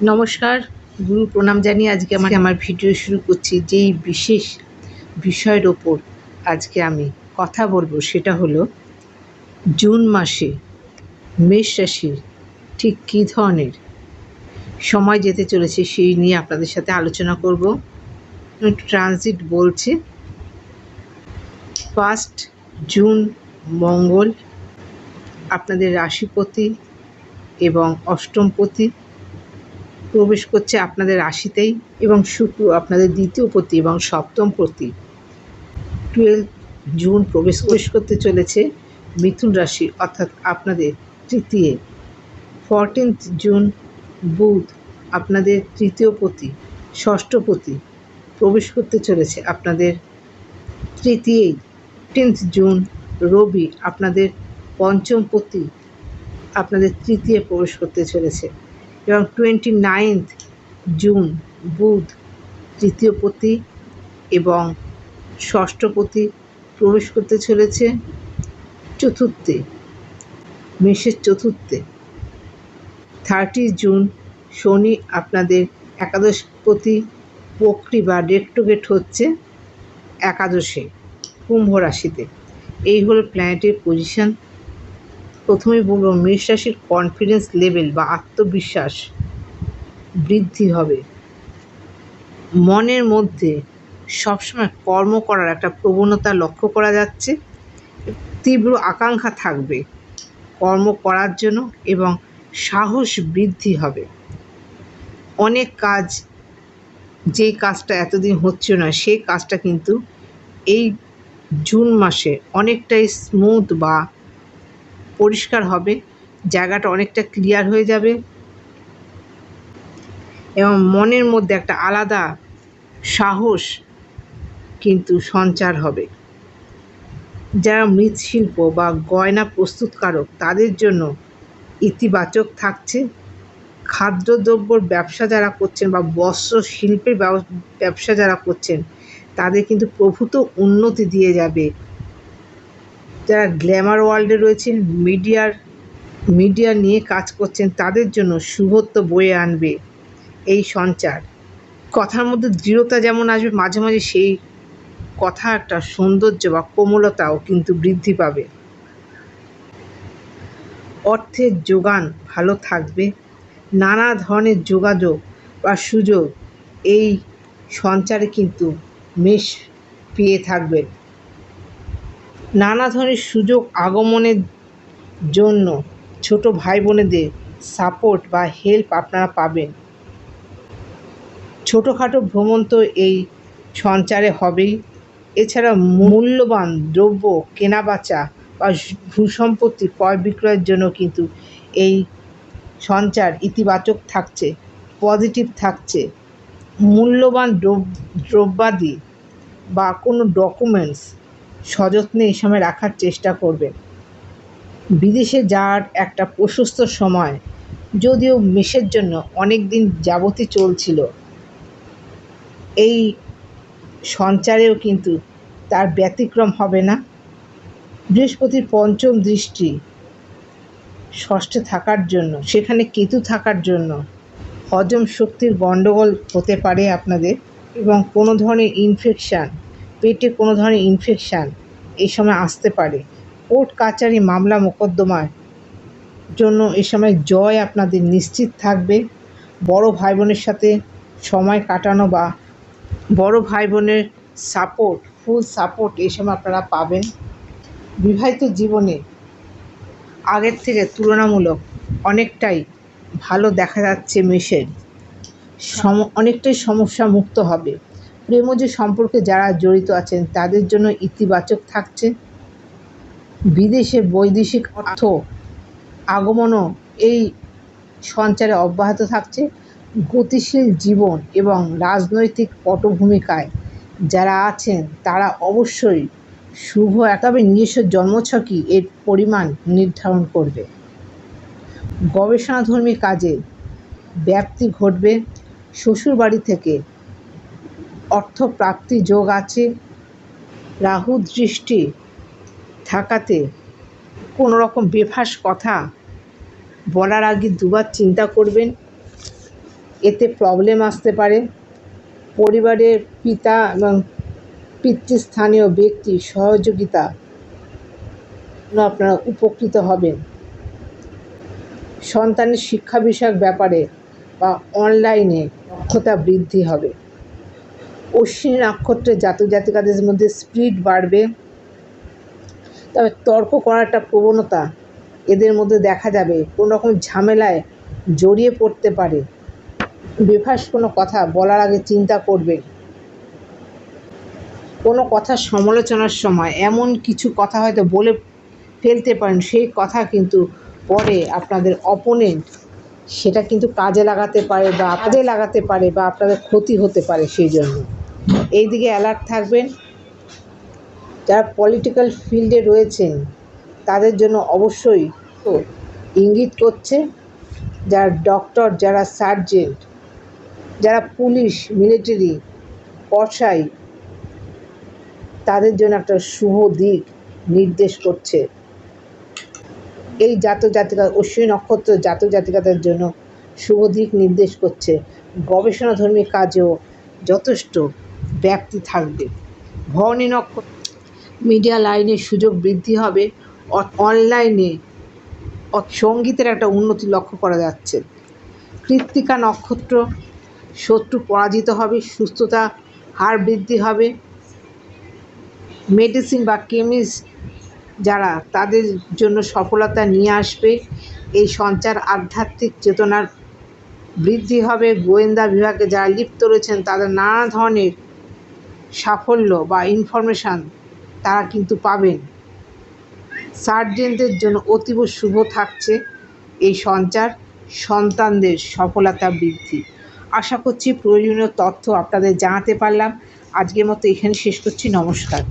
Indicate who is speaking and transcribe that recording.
Speaker 1: নমস্কার, গুরু প্রণাম জানিয়ে আজকে আমার ভিডিও শুরু করছি। যেই বিশেষ বিষয়ের ওপর আজকে আমি কথা বলবো সেটা হলো জুন মাসে মেষ রাশির ঠিক কী ধরনের সময় যেতে চলেছে সেই নিয়ে আপনাদের সাথে আলোচনা করব। ট্রানজিট বলছে 1 জুন মঙ্গল আপনাদের রাশিপতি এবং অষ্টমপতি প্রবেশ করছে আপনাদের রাশিতেই, এবং শুক্র আপনাদের দ্বিতীয় পতি এবং সপ্তম পতি 12 জুন প্রবেশ করতে চলেছে মিথুন রাশি অর্থাৎ আপনাদের তৃতীয়। 14 জুন বুধ আপনাদের তৃতীয় পতি ষষ্ঠপতি প্রবেশ করতে চলেছে আপনাদের তৃতীয়। 15 জুন রবি আপনাদের পঞ্চম পতি আপনাদের তৃতীয় প্রবেশ করতে চলেছে, এবং 29 জুন বুধ তৃতীয় পতি এবং ষষ্ঠপতি প্রবেশ করতে চলেছে চতুর্থে, মেষের চতুর্থে। 30 জুন শনি আপনাদের একাদশপতি বক্রী বা রেট্রোগেট হচ্ছে একাদশে কুম্ভ রাশিতে। এই হলো প্ল্যানেটের পজিশন। প্রথমেই বলব মেষ রাশির কনফিডেন্স লেভেল বা আত্মবিশ্বাস বৃদ্ধি হবে। মনের মধ্যে সবসময় কর্ম করার একটা প্রবণতা লক্ষ্য করা যাচ্ছে। তীব্র আকাঙ্ক্ষা থাকবে কর্ম করার জন্য এবং সাহস বৃদ্ধি হবে। অনেক কাজ, যেই কাজটা এতদিন হচ্ছিল না সেই কাজটা কিন্তু এই জুন মাসে অনেকটাই স্মুথ বা পরিষ্কার হবে, জায়গাটা অনেকটা ক্লিয়ার হয়ে যাবে এবং মনের মধ্যে একটা আলাদা সাহস কিন্তু সঞ্চার হবে। যারা মৃৎশিল্প বা গয়না প্রস্তুতকারক তাদের জন্য ইতিবাচক থাকছে। খাদ্যদ্রব্যর ব্যবসা যারা করছেন বা বস্ত্র শিল্পের ব্যবসা যারা করছেন তাদের কিন্তু প্রভূত উন্নতি দিয়ে যাবে। যারা গ্ল্যামার ওয়ার্ল্ডে রয়েছেন, মিডিয়া নিয়ে কাজ করছেন তাদের জন্য শুভত্ব বয়ে আনবে এই সঞ্চার। কথার মধ্যে দৃঢ়তা যেমন আসবে, মাঝে মাঝে সেই কথা একটা সৌন্দর্য বা কোমলতাও কিন্তু বৃদ্ধি পাবে। অর্থের যোগান ভালো থাকবে। নানা ধরনের যোগাযোগ বা সুযোগ এই সঞ্চারে কিন্তু মেষ পেয়ে থাকবেন। নানা ধরনের সুযোগ আগমনের জন্য ছোট ভাই বোনেদের সাপোর্ট বা হেল্প আপনারা পাবেন। ছোটোখাটো ভ্রমণ তো এই সঞ্চারে হবেই। এছাড়া মূল্যবান দ্রব্য কেনাবেচা বা ভূসম্পত্তি ক্রয় বিক্রয়ের জন্য কিন্তু এই সঞ্চার ইতিবাচক থাকছে, পজিটিভ থাকছে। মূল্যবান দ্রব্যাদি বা কোনো ডকুমেন্টস সযত্নে এই সময় রাখার চেষ্টা করবেন। বিদেশে যাওয়ার একটা প্রশস্ত সময় যদিও মেষের জন্য অনেক দিন যাবতই চলছিল, এই সঞ্চারেও কিন্তু তার ব্যতিক্রম হবে না। বৃহস্পতির পঞ্চম দৃষ্টি ষষ্ঠে থাকার জন্য, সেখানে কেতু থাকার জন্য হজম শক্তির গণ্ডগোল হতে পারে আপনাদের, এবং কোনো ধরনের ইনফেকশান, পেটে কোনো ধরনের ইনফেকশান এই সময় আসতে পারে। কোর্ট কাচারি মামলা মোকদ্দমার জন্য এ সময় জয় আপনাদের নিশ্চিত থাকবে। বড় ভাই বোনের সাথে সময় কাটানো বা বড় ভাই বোনের সাপোর্ট, ফুল সাপোর্ট এই সময় আপনারা পাবেন। বিবাহিত জীবনে আগের থেকে তুলনামূলক অনেকটাই ভালো দেখা যাচ্ছে। মেষের অনেকটাই সমস্যা মুক্ত হবে। প্রেমজ সম্পর্কে যারা জড়িত আছেন তাদের জন্য ইতিবাচক থাকছে। বিদেশে বৈদেশিক অর্থ আগমনও এই সঞ্চারে অব্যাহত থাকছে। গতিশীল জীবন এবং রাজনৈতিক পটভূমিকায় যারা আছেন তারা অবশ্যই শুভ একাবে নিজস্ব জন্মছকই এর পরিমাণ নির্ধারণ করবে। গবেষণাধর্মী কাজে ব্যাপ্তি ঘটবে। শ্বশুরবাড়ি থেকে অর্থপ্রাপ্তি যোগ আছে। রাহু দৃষ্টি থাকাতে কোনো রকম বেফাঁস কথা বলার আগে দুবার চিন্তা করবেন। এতে প্রবলেম আসতে পারে। পরিবারের পিতা এবং পিতৃস্থানীয় ব্যক্তির সহযোগিতা আপনারা উপকৃত হবেন। সন্তানের শিক্ষা বিষয়ক ব্যাপারে বা অনলাইনে দক্ষতা বৃদ্ধি হবে। অশ্বিনী নক্ষত্রের জাতক জাতিকাদের মধ্যে স্পিরিট বাড়বে, তবে তর্ক করার একটা প্রবণতা এদের মধ্যে দেখা যাবে। কোনো রকম ঝামেলায় জড়িয়ে পড়তে পারে। বেফাস কোনো কথা বলার আগে চিন্তা করবেন। কোনো কথা সমালোচনার সময় এমন কিছু কথা হয়তো বলে ফেলতে পারেন, সেই কথা কিন্তু পরে আপনাদের অপোনেন্ট সেটা কিন্তু কাজে লাগাতে পারে বা আপনাদের ক্ষতি হতে পারে। সেই জন্য এই দিকে অ্যালার্ট থাকবেন। যারা পলিটিক্যাল ফিল্ডে রয়েছেন তাদের জন্য অবশ্যই ইঙ্গিত করছে। যারা ডক্টর, যারা সার্জেন্ট, যারা পুলিশ, মিলিটারি, কসাই, তাদের জন্য একটা শুভ দিক নির্দেশ করছে। এই জাতক জাতিকা অশ্বিনী নক্ষত্র জাতক জাতিকাদের জন্য শুভ দিক নির্দেশ করছে। গবেষণাধর্মী কাজেও যথেষ্ট ব্যাপ্তি থাকবে। ভরণী নক্ষত্র মিডিয়া লাইনে সুযোগ বৃদ্ধি হবে। অনলাইনে সঙ্গীতের একটা উন্নতি লক্ষ্য করা যাচ্ছে। কৃত্তিকা নক্ষত্র শত্রু পরাজিত হবে, সুস্থতা হার বৃদ্ধি হবে। মেডিসিন বা কেমিস্ট যারা, তাদের জন্য সফলতা নিয়ে আসবে এই সঞ্চার। আধ্যাত্মিক চেতনার বৃদ্ধি হবে। গোয়েন্দা বিভাগে যারা লিপ্ত রয়েছেন তাদের নানা ধরনের সাফল্য বা ইনফরমেশান তারা কিন্তু পাবেন। সার্জেন্টদের জন্য অতীব শুভ থাকছে এই সঞ্চার। সন্তানদের সফলতা বৃদ্ধি। আশা করছি প্রয়োজনীয় তথ্য আপনাদের জানাতে পারলাম। আজকের মতো এখানে শেষ করছি। নমস্কার।